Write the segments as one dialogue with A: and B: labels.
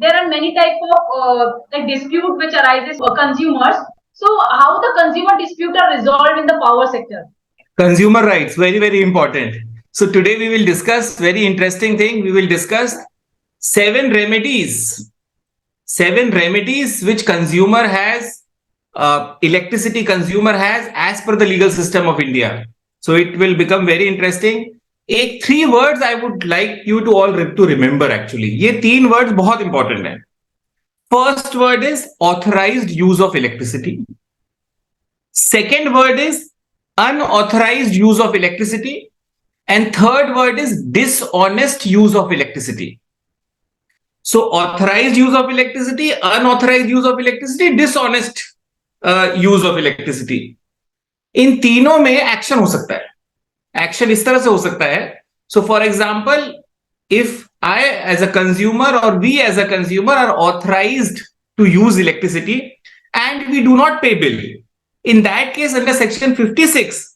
A: there are many type of like dispute which arises for consumers. So how the consumer dispute are resolved in the power sector?
B: Consumer rights, very, very important. So today we will discuss very interesting thing. We will discuss 7 remedies which consumer has, electricity consumer has as per the legal system of India. So it will become very interesting. एक 3 words I would like you to all to remember actually. ये 3 words बहुत important है. First word is authorized use of electricity. Second word is unauthorized use of electricity. And third word is dishonest use of electricity. So authorized use of electricity, unauthorized use of electricity, dishonest use of electricity. इन तीनों में action हो सकता है. Action इस तरह से हो सकता है. So for example, if I as a consumer or we as a consumer are authorized to use electricity and we do not pay bill, in that case under section 56,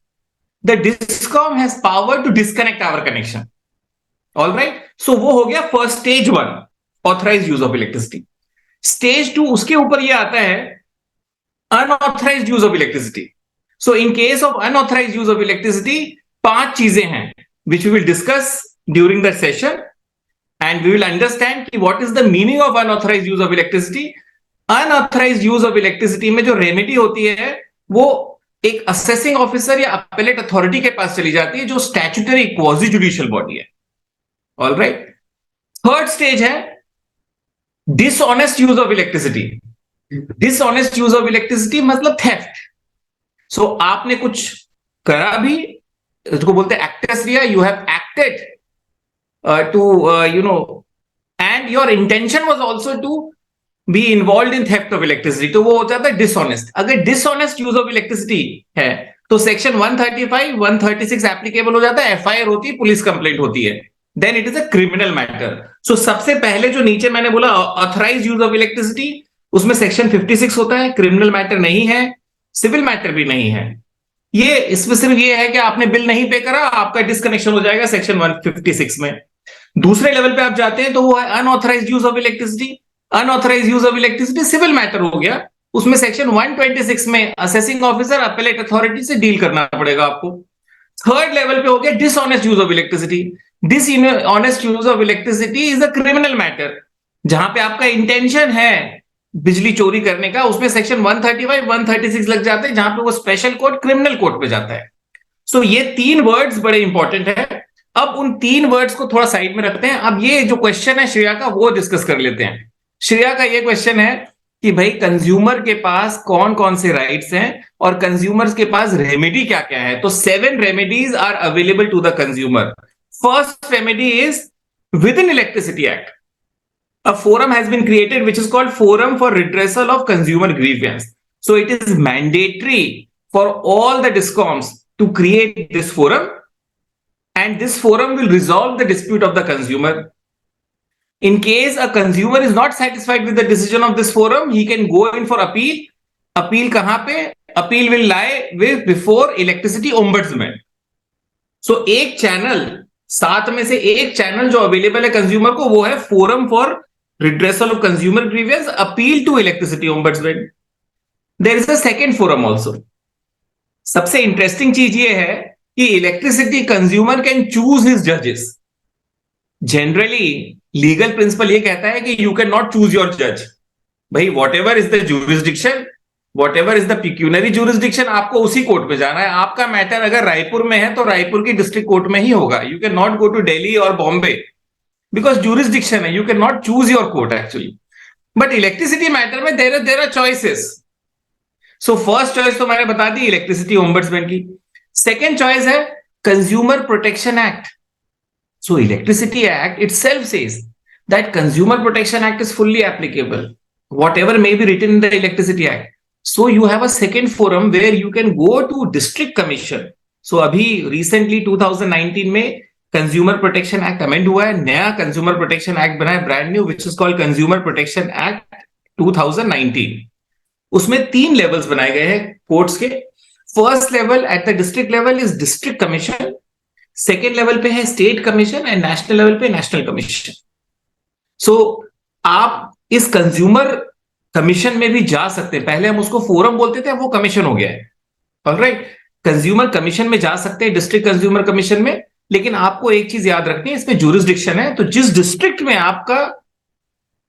B: the DISCOM has power to disconnect our connection. All right. So वो हो गया first stage 1, authorized use of electricity. Stage 2 उसके ऊपर ये आता है unauthorized use of electricity. So in case of unauthorized use of electricity, 5 चीजें हैं which we will discuss during the session and we will understand कि what is the meaning of unauthorized use of electricity. Unauthorized use of electricity में जो remedy होती है वो एक assessing officer या अपेलेट अथॉरिटी के पास चली जाती है जो स्टैट्यूटरी क्वाजी जुडिशियल बॉडी है. All right. थर्ड स्टेज है dishonest use of electricity. Dishonest use of electricity मतलब थेफ्ट. सो आपने कुछ करा भी, इसको बोलते हैं actus reus. You have acted to and your intention was also to be involved in theft of electricity. तो वो हो जाता है डिसऑनेस्ट. अगर डिसऑनेस्ट यूज ऑफ इलेक्ट्रिसिटी है तो सेक्शन 135, 136 एप्लीकेबल हो जाता है. एफआईआर होती है, पुलिस कंप्लेंट होती है. Then it is a criminal matter. So सबसे पहले जो नीचे मैंने बोला ऑथराइज्ड यूज ऑफ इलेक्ट्रिसिटी, उसमें सेक्शन 56 होता है. क्रिमिनल मैटर नहीं है, सिविल मैटर भी नहीं है. ये इसमें सिर्फ ये है कि आपने बिल नहीं पे करा, आपका डिस्कनेक्शन हो जाएगा सेक्शन 156 में. दूसरे लेवल पे आप जाते हैं तो वो है unauthorised use of electricity. Unauthorised use of electricity civil matter हो गया. उसमें सेक्शन 126 में असेसिंग ऑफिसर अपेलेट अथॉरिटी से डील करना पड़ेगा आपको. थर्ड लेवल पे हो गया dishonest use of electricity. Dishonest use of electricity is a criminal matter. जहां पे आपका इंटेंशन है बिजली चोरी करने का, उसमें सेक्शन 135, 136 लग जाते हैं, जहां पे वो स्पेशल कोड क्रिमिनल कोड पे जाता है. सो ये 3 वर्ड्स बड़े इंपॉर्टेंट है. अब उन 3 वर्ड्स को थोड़ा साइड में रखते हैं. अब ये जो क्वेश्चन है श्रेया का वो डिस्कस कर लेते हैं. श्रेया का ये क्वेश्चन है कि भाई कंज्यूमर के पास कौन कौन से राइट्स हैं और कंज्यूमर्स के पास रेमेडी क्या क्या है. तो 7 remedies are available to the consumer. First remedy is within electricity act a forum has been created which is called Forum for Redressal of Consumer Grievance. So it is mandatory for all the DISCOMs to create this forum, and this forum will resolve the dispute of the consumer. In case a consumer is not satisfied with the decision of this forum, he can go in for appeal. Appeal kahan pe? Appeal will lie with before Electricity Ombudsman. So एक channel, 7 में से एक channel जो available है consumer को, वो है forum for redressal of consumer grievance, appeal to electricity ombudsman. There is a second forum also. सबसे इंटरेस्टिंग चीज ये है कि electricity consumer can choose his जजेस. जनरली लीगल प्रिंसिपल ये कहता है कि you can not choose your जज. भाई what ever is the jurisdiction, what ever is the pecuniary jurisdiction, आपको उसी कोर्ट पे जाना है. आपका मैटर अगर रायपुर में है तो रायपुर की डिस्ट्रिक्ट कोर्ट में ही होगा. You can not go to Delhi और बॉम्बे because jurisdiction है, you cannot choose your court actually. But electricity matter में there are choices. So first choice तो मैंने बता दी इलेक्ट्रिसिटी ओम्बड्समैन की. Second choice है Consumer Protection Act. So Electricity Act itself says that Consumer Protection Act is fully applicable, whatever may be written in the Electricity Act. So you have a second forum where you can go to District Commission. So अभी recently 2019 में consumer protection act amend हुआ है. नया consumer protection act बना है brand new, which is called consumer protection act 2019. उसमें 3 levels बनाए गए हैं कोर्ट्स के. First level at the district level is district commission. Second level पे है state commission and national level पे नेशनल कमीशन. सो आप इस कंज्यूमर कमीशन में भी जा सकते हैं। पहले हम उसको फोरम बोलते थे, वो कमीशन हो गया है। ऑलराइट, कंज्यूमर कमीशन में जा सकते हैं, डिस्ट्रिक्ट कंज्यूमर कमीशन में। लेकिन आपको एक चीज याद रखनी है, इसमें ज्यूरिसडिक्शन है। तो जिस डिस्ट्रिक्ट में आपका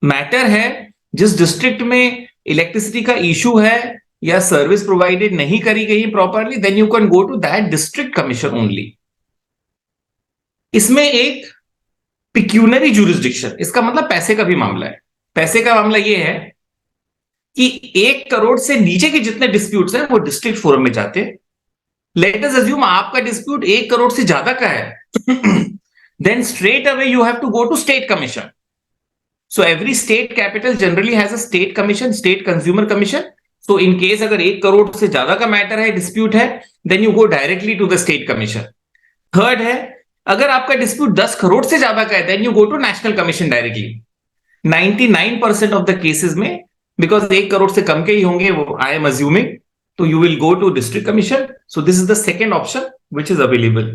B: मैटर है, जिस डिस्ट्रिक्ट में इलेक्ट्रिसिटी का इशू है या सर्विस प्रोवाइडेड नहीं करी गई properly, then you can go to that district commission only. इसमें एक पिक्यूनरी ज्यूरिसडिक्शन, इसका मतलब पैसे का भी मामला है। पैसे का मामला यह है कि 1 करोड़ से नीचे के जितने डिस्प्यूट्स हैं वो डिस्ट्रिक्ट फोरम में जाते हैं। लेट अस अज्यूम आपका डिस्प्यूट 1 करोड़ से ज्यादा का है, then straight away you have to go to state commission. So every state capital generally has a state commission, state consumer commission. So in case अगर 1 करोड़ से ज्यादा का मैटर है, डिस्प्यूट है, then you go directly to the state commission. Third है, अगर आपका dispute 10 crore से ज्यादा का है, then you go to national commission directly. 99% of the cases में, because 1 करोड़ से कम के ही होंगे वो, I am assuming, तो you will go to district commission. So this is the second option which is available.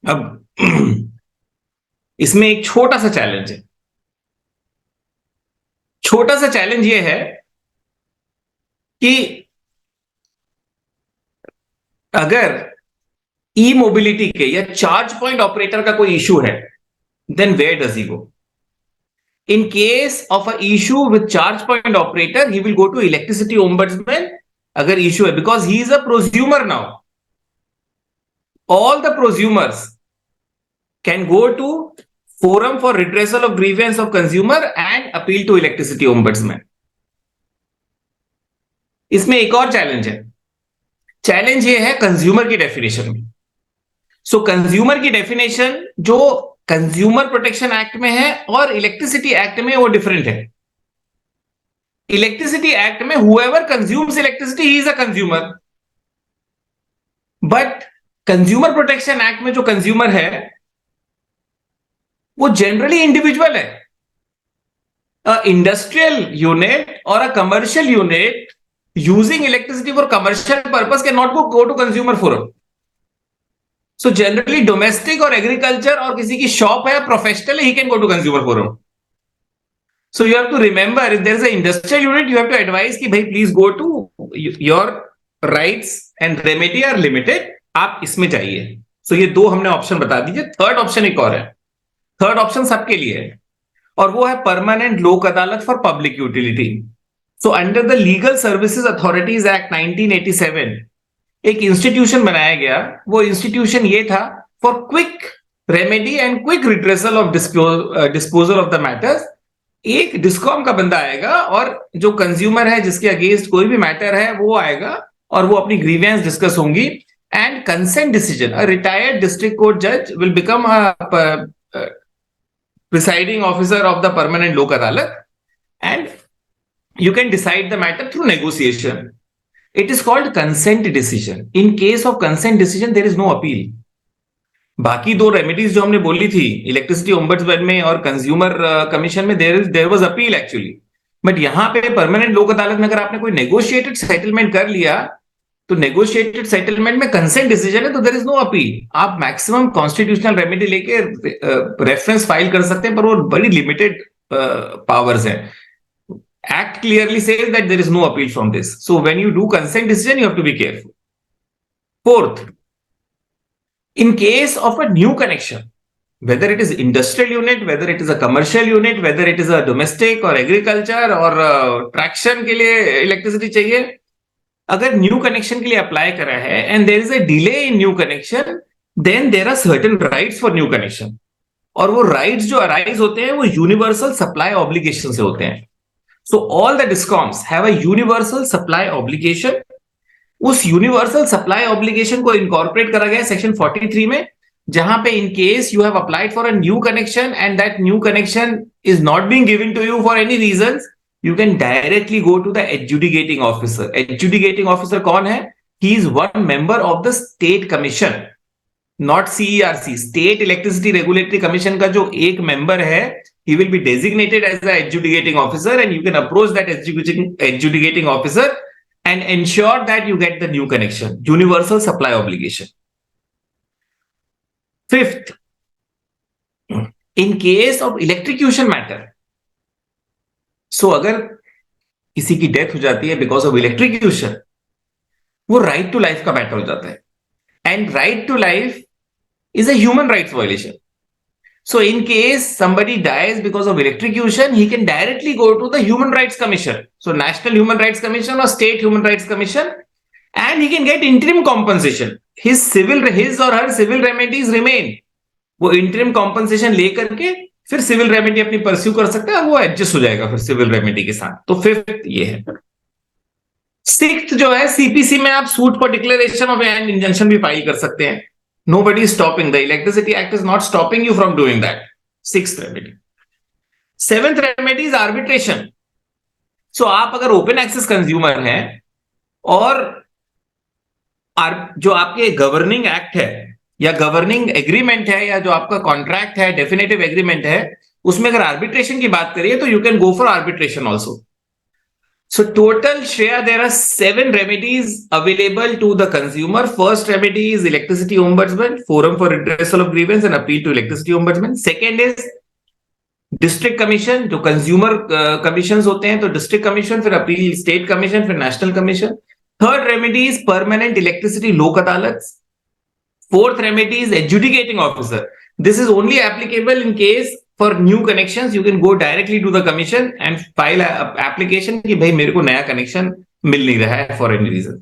B: अब इसमें एक छोटा सा चैलेंज है। छोटा सा चैलेंज ये है कि अगर ई मोबिलिटी के या चार्ज पॉइंट ऑपरेटर का कोई इशू है, then where does he go? In case of a issue with charge point operator, he will go to electricity ombudsman अगर इशू है, because he is a prosumer now. All the prosumers can go to forum for redressal of grievance of consumer and appeal to electricity ombudsman. इसमें एक और challenge है। Challenge ये है consumer की definition में। सो कंज्यूमर की डेफिनेशन जो कंज्यूमर प्रोटेक्शन एक्ट में है और इलेक्ट्रिसिटी एक्ट में, वो डिफरेंट है। इलेक्ट्रिसिटी एक्ट में whoever consumes electricity he is a consumer, but consumer protection act में जो कंज्यूमर है वो जनरली इंडिविजुअल है। इंडस्ट्रियल यूनिट और a commercial unit using electricity for commercial purpose can not go to consumer forum. So generally domestic और agriculture और किसी की शॉप है, professional, he can go to consumer forum. So you have to remember, if there is a industrial unit, you have to advise कि भाई please go to your rights and remedy are limited, आप इसमें जाइए। सो ये दो हमने option बता दीजिए। थर्ड ऑप्शन एक और है। थर्ड ऑप्शन सबके लिए है और वो है परमानेंट लोक अदालत for public utility. So under the legal services authorities act 1987 एक इंस्टीट्यूशन बनाया गया। वो इंस्टीट्यूशन ये था for quick remedy and quick redressal of disposal of the matters. एक डिस्कॉम का बंदा आएगा और जो कंज्यूमर है जिसके अगेंस्ट कोई भी मैटर है वो आएगा और वो अपनी ग्रीवेंस डिस्कस होंगी and consent decision, a retired district court जज will become presiding officer of the permanent lok adalat and you can decide the matter through negotiation. It is called consent decision. In case of consent decision there is no appeal. बाकी दो remedies जो हमने बोली थी electricity ombudsman में और consumer commission में, there was appeal actually. But यहां पे परमानेंट लोक अदालत में अगर आपने कोई नेगोशिएटेड सेटलमेंट कर लिया तो नेगोशिएटेड सेटलमेंट में कंसेंट डिसीजन है तो देयर इज नो अपील। आप मैक्सिमम कॉन्स्टिट्यूशनल रेमेडी लेके रेफरेंस फाइल कर सकते हैं, पर वो बड़ी लिमिटेड पावर्स हैं। Act clearly says that there is no appeal from this. So when you do consent decision you have to be careful. Fourth, in case of a new connection, whether it is industrial unit, whether it is a commercial unit, whether it is a domestic or agriculture और traction के लिए electricity चाहिए, अगर new connection के लिए apply करा है and there is a delay in new connection, then there are certain rights for new connection. और वो राइट्स जो अराइज होते हैं वो यूनिवर्सल सप्लाई ऑब्लिगेशन से होते हैं। So all the discoms have a universal supply obligation. उस यूनिवर्सल सप्लाई ऑब्लिगेशन को इनकॉर्पोरेट करा गया सेक्शन 43 में, जहां पे in case you have applied for a new connection and that new connection is not being given to you for any reasons, you can directly go to the adjudicating officer. Adjudicating officer कौन है? He is one member of the state commission, not CERC. State Electricity Regulatory Commission का जो एक member है, he will be designated as the adjudicating officer and you can approach that adjudicating officer and ensure that you get the new connection. Universal supply obligation. Fifth, in case of electrocution matter, सो अगर किसी की death हो जाती है because of electrocution, वो right to life का matter हो जाता है, and right to life is a human rights violation. So in case somebody dies because of electrocution, he can directly go to the Human Rights Commission. So National Human Rights Commission or State Human Rights Commission, and he can get interim compensation. His or her civil remedies remain. वो interim compensation ले करके फिर civil remedy अपनी pursue कर सकता है, और वो adjust हो जाएगा फिर civil remedy के साथ. तो फिफ्थ ये है. सिक्स्थ जो है, सीपीसी में आप suit for declaration of and injunction भी फाइल कर सकते हैं. Nobody is stopping. The Electricity Act is not stopping you from doing that. Sixth remedy. Seventh remedy is arbitration. So आप अगर ओपन एक्सेस कंज्यूमर हैं और जो आपके गवर्निंग एक्ट है या गवर्निंग एग्रीमेंट है या जो आपका कॉन्ट्रैक्ट है, डेफिनेटिव एग्रीमेंट है, उसमें अगर आर्बिट्रेशन की बात करिए तो you can go for arbitration also. So total, Shreya, there are 7 remedies available to the consumer. First remedy is Electricity Ombudsman, Forum for Redressal of Grievance and Appeal to Electricity Ombudsman. Second is District Commission, जो consumer commissions होते हैं, तो District Commission, फिर Appeal State Commission, फिर National Commission. Third remedy is Permanent Electricity Lok Adalats. Fourth remedy is Adjudicating Officer. This is only applicable in case for new connections you can go directly to the commission and file a application कि भाई मेरे को नया connection मिल नहीं रहा है for any reason.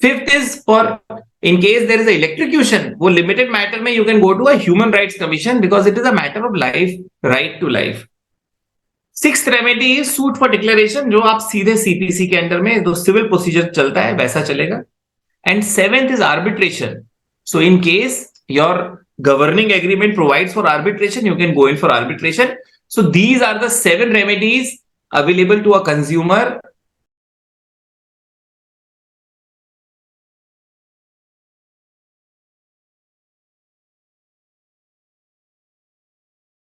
B: Fifth is for in case there is a electrocution, वो limited matter में you can go to a human rights commission because it is a matter of life, right to life. Sixth remedy is suit for declaration, जो आप सीधे CPC के under में जो civil procedure चलता है वैसा चलेगा. And seventh is arbitration. So in case your governing agreement provides for arbitration, you can go in for arbitration. So these are the 7 remedies available to a consumer